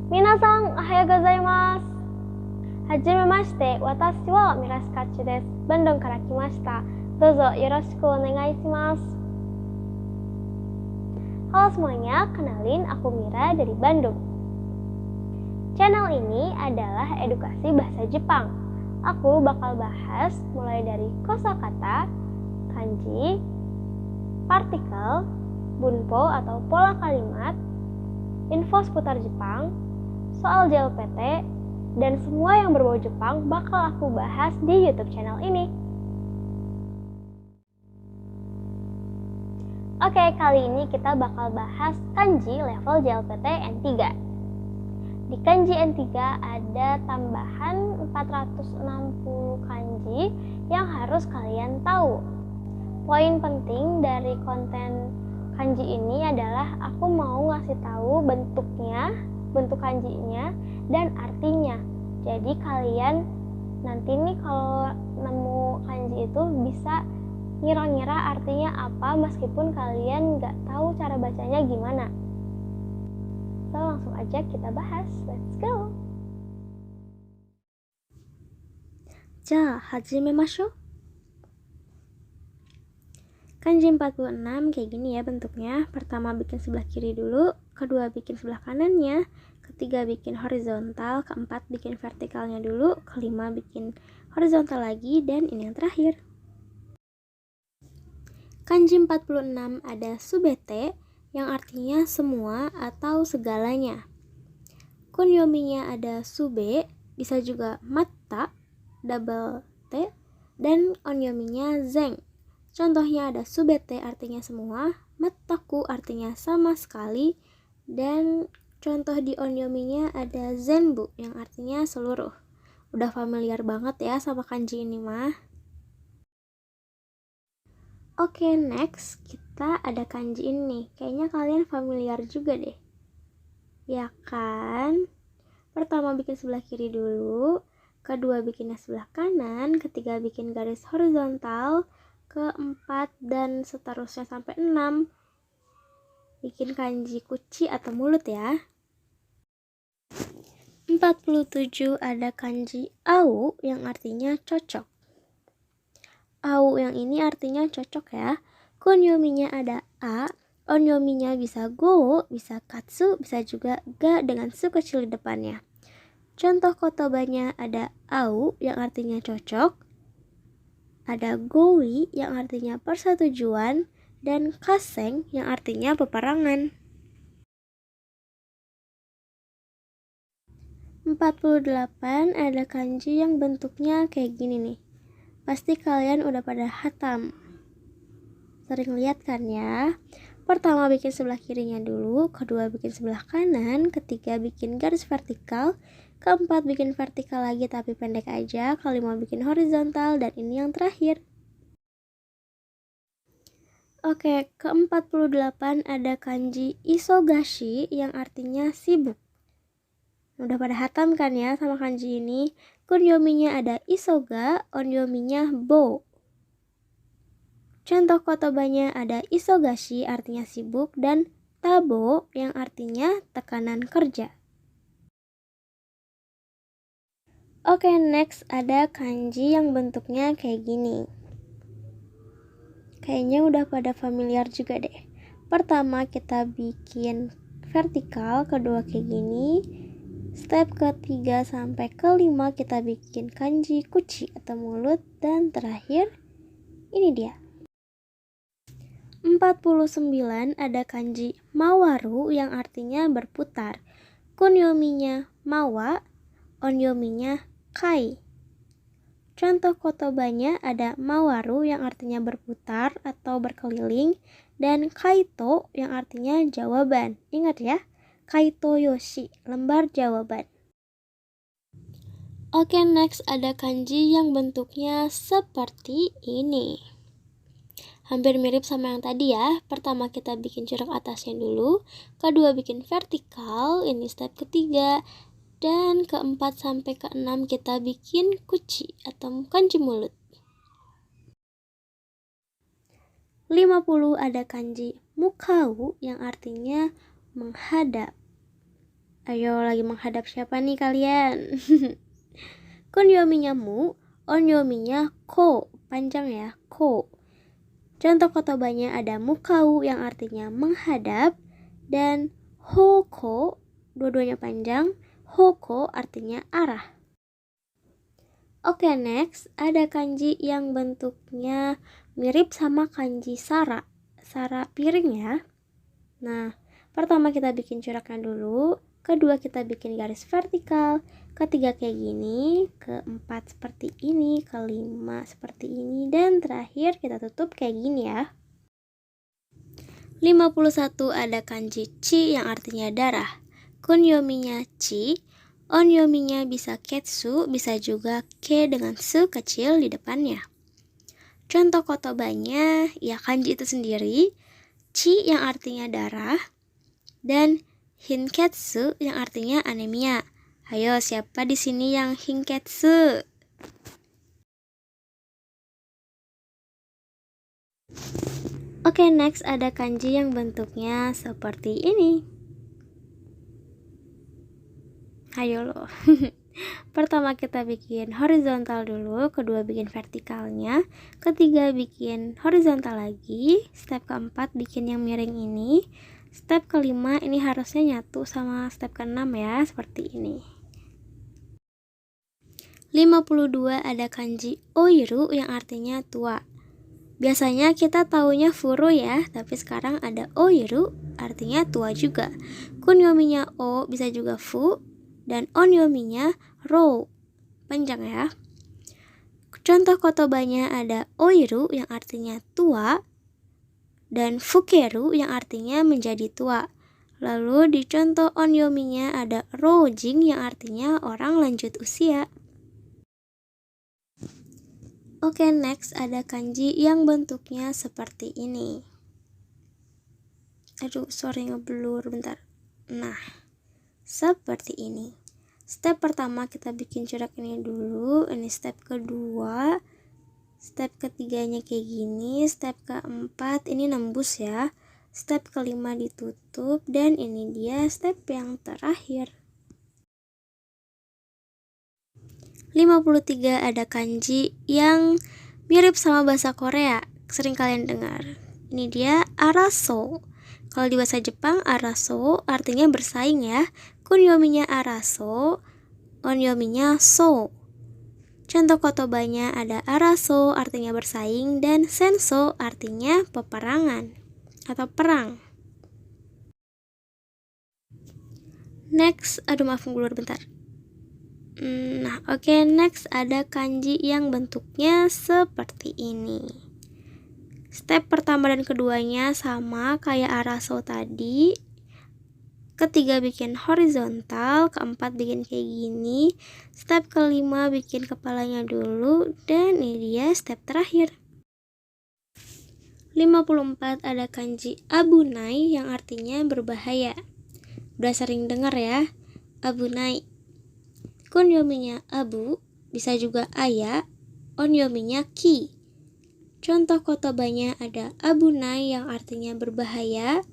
Minasan, ohayou gozaimasu. Hajimemashite, watashi wa Mirashikachu desu. Bandung kara kimashita. Dozo yoroshiku onegai shimasu. Halo semuanya, kenalin aku Mira dari Bandung. Channel ini adalah edukasi bahasa Jepang. Aku bakal bahas mulai dari kosakata, kanji, partikel, bunpo atau pola kalimat, info seputar Jepang, soal JLPT, dan semua yang berbau Jepang bakal aku bahas di YouTube channel ini. Oke, kali ini kita bakal bahas kanji level JLPT N3. Di kanji N3 ada tambahan 460 kanji yang harus kalian tahu. Poin penting dari konten kanji ini adalah aku mau ngasih tahu bentuknya, bentuk kanjinya, dan artinya. Jadi kalian nanti nih kalau nemu kanji itu bisa ngira-ngira artinya apa meskipun kalian nggak tahu cara bacanya gimana. So, langsung aja kita bahas. Let's go! Ja, hajimemashou. Kanji 46 kayak gini ya bentuknya. Pertama bikin sebelah kiri dulu, kedua bikin sebelah kanannya, ketiga bikin horizontal, keempat bikin vertikalnya dulu, kelima bikin horizontal lagi, dan ini yang terakhir. Kanji 46 ada subete yang artinya semua atau segalanya. Kunyominya ada sube, bisa juga mata, double T, dan onyominya zen. Contohnya ada subete artinya semua, mataku artinya sama sekali, dan contoh di onyominya ada zenbu yang artinya seluruh. Udah familiar banget ya sama kanji ini mah. Oke, next kita ada kanji ini. Kayaknya kalian familiar juga deh. Ya kan? Pertama bikin sebelah kiri dulu, kedua bikinnya sebelah kanan, ketiga bikin garis horizontal, keempat dan seterusnya sampai 6 bikin kanji kuchi atau mulut ya. 47 ada kanji au yang artinya cocok. Au yang ini artinya cocok ya. Kunyominya ada a, onyominya bisa go, bisa katsu, bisa juga ga dengan su kecil di depannya. Contoh kotobanya ada au yang artinya cocok, ada goi yang artinya persetujuan, dan kaseng yang artinya peperangan. 48 ada kanji yang bentuknya kayak gini nih. Pasti kalian udah pada hatam. Sering lihat kan ya? Pertama bikin sebelah kirinya dulu, kedua bikin sebelah kanan, ketiga bikin garis vertikal, keempat bikin vertikal lagi tapi pendek aja, kelima bikin horizontal, dan ini yang terakhir. Oke, ke-48 ada kanji isogashi yang artinya sibuk. Udah pada hatam kan ya sama kanji ini? Kunyominya ada isoga, onyominya bo. Contoh kotobanya ada isogashi artinya sibuk dan tabo yang artinya tekanan kerja. Oke, next ada kanji yang bentuknya kayak gini. Kayaknya udah pada familiar juga deh. Pertama kita bikin vertikal, kedua kayak gini. Step ketiga sampai kelima kita bikin kanji kuchi atau mulut, dan terakhir ini dia. 49 ada kanji mawaru yang artinya berputar. Kunyominya mawa, onyominya kai. Contoh kotobanya ada mawaru yang artinya berputar atau berkeliling, dan kaito yang artinya jawaban. Ingat ya, kaito yoshi, lembar jawaban. Oke, next ada kanji yang bentuknya seperti ini. Hampir mirip sama yang tadi ya. Pertama kita bikin corak atasnya dulu, kedua bikin vertikal, ini step ketiga, dan keempat sampai keenam kita bikin kuchi atau kanji mulut. 50 ada kanji mukau yang artinya menghadap. Ayo, lagi menghadap siapa nih kalian? Kunyominya mu, onyominya ko, panjang ya, ko. Contoh kotobannya ada mukau yang artinya menghadap dan hoko, dua-duanya panjang, hoko artinya arah. Oke, next ada kanji yang bentuknya mirip sama kanji sara piring ya. Nah, pertama kita bikin coraknya dulu, kedua kita bikin garis vertikal, ketiga kayak gini, keempat seperti ini, kelima seperti ini, dan terakhir kita tutup kayak gini ya. 51 ada kanji chi yang artinya darah. Kunyominya chi, onyominya bisa ketsu, bisa juga ke dengan su kecil di depannya. Contoh kotobannya ya kanji itu sendiri, chi yang artinya darah, dan hinketsu yang artinya anemia. Ayo, siapa di sini yang hinketsu? Oke, next ada kanji yang bentuknya seperti ini. Ayo loh. Pertama kita bikin horizontal dulu, kedua bikin vertikalnya, ketiga bikin horizontal lagi, step keempat bikin yang miring ini, step kelima ini harusnya nyatu sama step keenam ya, seperti ini. 52 ada kanji oiru yang artinya tua. Biasanya kita taunya furu ya, tapi sekarang ada oiru artinya tua juga. Kunyominya o bisa juga fu, dan onyominya ro, panjang ya. Contoh kotobannya ada oiru yang artinya tua, dan fukeru yang artinya menjadi tua. Lalu di contoh onyominya ada rojing yang artinya orang lanjut usia. Oke, next ada kanji yang bentuknya seperti ini. Aduh, sorry ngeblur bentar. Nah, seperti ini. Step pertama kita bikin corak ini dulu. Ini step kedua. Step ketiganya kayak gini. Step keempat ini nembus ya. Step kelima ditutup. Dan ini dia step yang terakhir. 53 ada kanji yang mirip sama bahasa Korea, sering kalian dengar. Ini dia araso. Kalau di bahasa Jepang, araso artinya bersaing ya. Kunyominya araso, onyominya so. Contoh kotobannya ada araso artinya bersaing dan senso artinya peperangan atau perang. Next, aduh maaf ngelur bentar. Nah, oke, next ada kanji yang bentuknya seperti ini. Step pertama dan keduanya sama kayak araso tadi. Ketiga bikin horizontal, keempat bikin kayak gini. Step kelima bikin kepalanya dulu, dan ini dia step terakhir. 54 ada kanji abunai yang artinya berbahaya. Udah sering dengar ya, abunai. Kunyominya abu, bisa juga aya, onyominya ki. Contoh kotobannya ada abunai yang artinya berbahaya,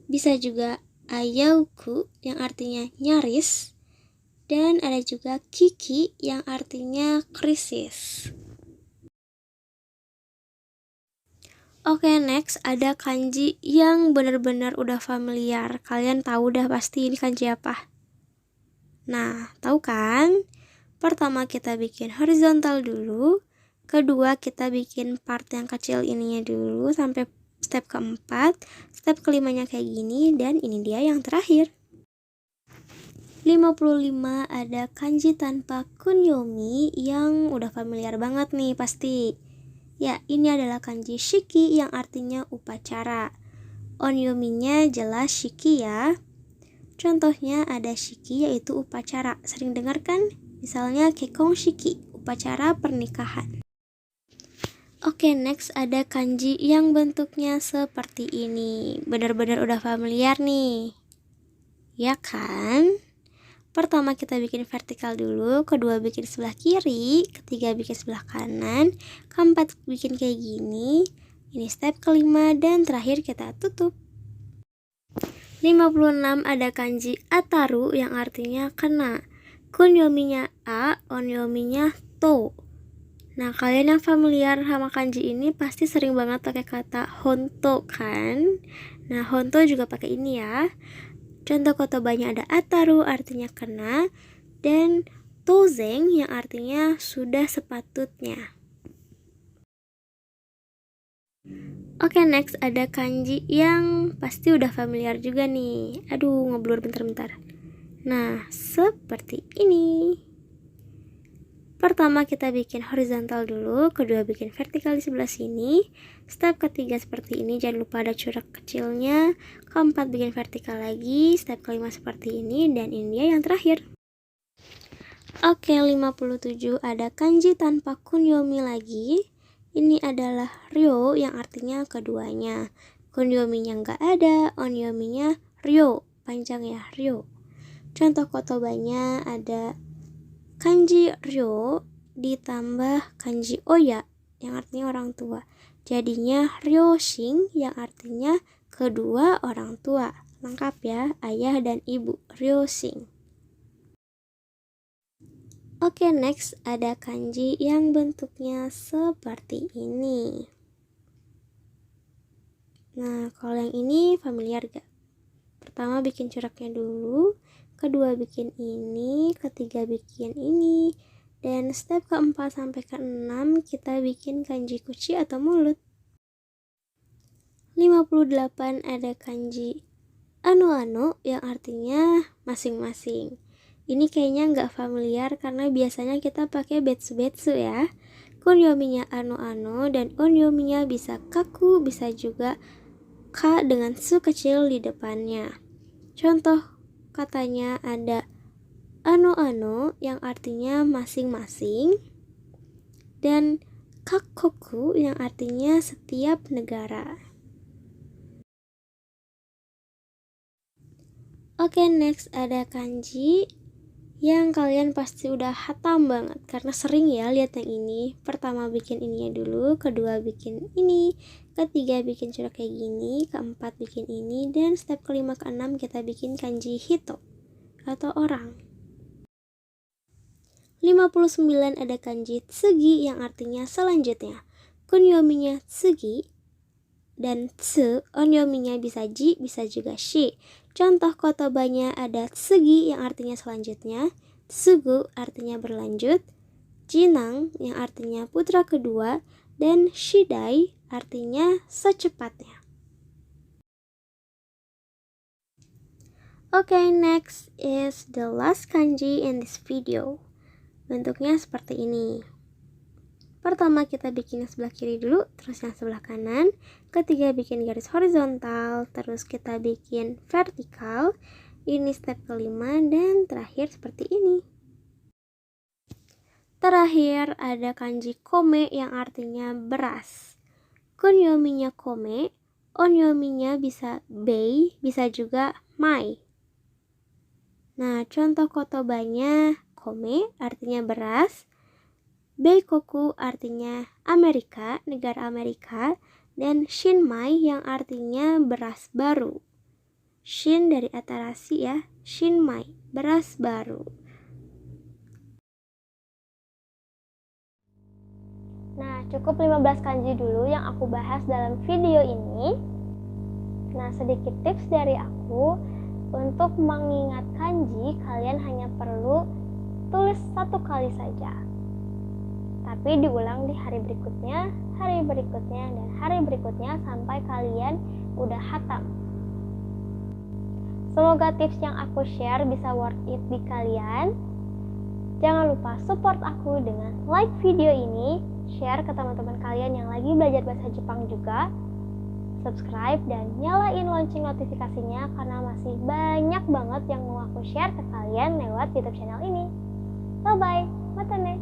bisa juga ayauku yang artinya nyaris, dan ada juga kiki yang artinya krisis. Oke, next ada kanji yang benar-benar udah familiar. Kalian tahu dah pasti ini kanji apa. Nah, tahu kan? Pertama kita bikin horizontal dulu, kedua kita bikin part yang kecil ininya dulu sampai step keempat, step kelimanya kayak gini, dan ini dia yang terakhir. 55 ada kanji tanpa kunyomi yang udah familiar banget nih pasti. Ya, ini adalah kanji shiki yang artinya upacara. Onyominya jelas shiki ya. Contohnya ada shiki yaitu upacara. Sering dengar kan? Misalnya kekong shiki, upacara pernikahan. Oke, next ada kanji yang bentuknya seperti ini. Benar-benar udah familiar nih. Ya kan? Pertama kita bikin vertikal dulu, kedua bikin sebelah kiri, ketiga bikin sebelah kanan, keempat bikin kayak gini. Ini step kelima dan terakhir kita tutup. 56 ada kanji ataru yang artinya kena. Kunyominya a, onyominya to. Nah, kalian yang familiar sama kanji ini pasti sering banget pakai kata honto kan? Nah, honto juga pakai ini ya. Contoh kotobanya ada ataru artinya kena dan tozeng yang artinya sudah sepatutnya. Oke, next ada kanji yang pasti udah familiar juga nih. Aduh, ngeblur bentar-bentar. Nah, seperti ini. Pertama kita bikin horizontal dulu, kedua bikin vertikal di sebelah sini. Step ketiga seperti ini, jangan lupa ada corak kecilnya. Keempat bikin vertikal lagi, step kelima seperti ini, dan ini dia yang terakhir. Oke, 57 ada kanji tanpa kunyomi lagi. Ini adalah ryo yang artinya keduanya. Kunyominya nggak ada, onyominya ryo, panjang ya, ryo. Contoh kotobanya ada kanji ryo ditambah kanji oya yang artinya orang tua. Jadinya ryoshin yang artinya kedua orang tua. Lengkap ya, ayah dan ibu, ryoshin. Oke, next ada kanji yang bentuknya seperti ini. Nah, kalau yang ini familiar gak? Pertama bikin coraknya dulu, kedua bikin ini, ketiga bikin ini, dan step keempat sampai ke-6 kita bikin kanji kuchi atau mulut. 58 ada kanji ano-ano yang artinya masing-masing. Ini kayaknya nggak familiar karena biasanya kita pakai betsu-betsu ya. Kunyominya ano-ano dan onyominya bisa kaku, bisa juga ka dengan su kecil di depannya. Contoh katanya ada ano-ano yang artinya masing-masing dan kakkoku yang artinya setiap negara. Oke, next ada kanji yang kalian pasti udah hatam banget karena sering ya lihat yang ini. Pertama bikin ininya dulu, kedua bikin ini, ketiga bikin corak kayak gini, keempat bikin ini, dan step kelima keenam kita bikin kanji hito atau orang. 59 ada kanji tsugi yang artinya selanjutnya. Kunyominya tsugi dan tsu, onyominya bisa ji, bisa juga shi. Contoh kotobanya ada tsugi yang artinya selanjutnya, tsugu artinya berlanjut, jinang yang artinya putra kedua, dan shidai artinya secepatnya. Okay, next is the last kanji in this video. Bentuknya seperti ini. Pertama kita bikin yang sebelah kiri dulu, terus yang sebelah kanan. Ketiga bikin garis horizontal, terus kita bikin vertikal. Ini step kelima dan terakhir seperti ini. Terakhir ada kanji kome yang artinya beras. Kunyominya kome, onyominya bisa bei, bisa juga mai. Nah, contoh kotobanya kome artinya beras. Beikoku artinya Amerika, negara Amerika, dan Shinmai yang artinya beras baru. Shin dari atarasi ya, Shinmai, beras baru. Nah, cukup 15 kanji dulu yang aku bahas dalam video ini. Nah, sedikit tips dari aku. Untuk mengingat kanji, kalian hanya perlu tulis satu kali saja. Tapi diulang di hari berikutnya, dan hari berikutnya sampai kalian udah hatam. Semoga tips yang aku share bisa worth it di kalian. Jangan lupa support aku dengan like video ini, share ke teman-teman kalian yang lagi belajar bahasa Jepang juga, subscribe dan nyalain lonceng notifikasinya karena masih banyak banget yang mau aku share ke kalian lewat YouTube channel ini. Bye bye, mata ne.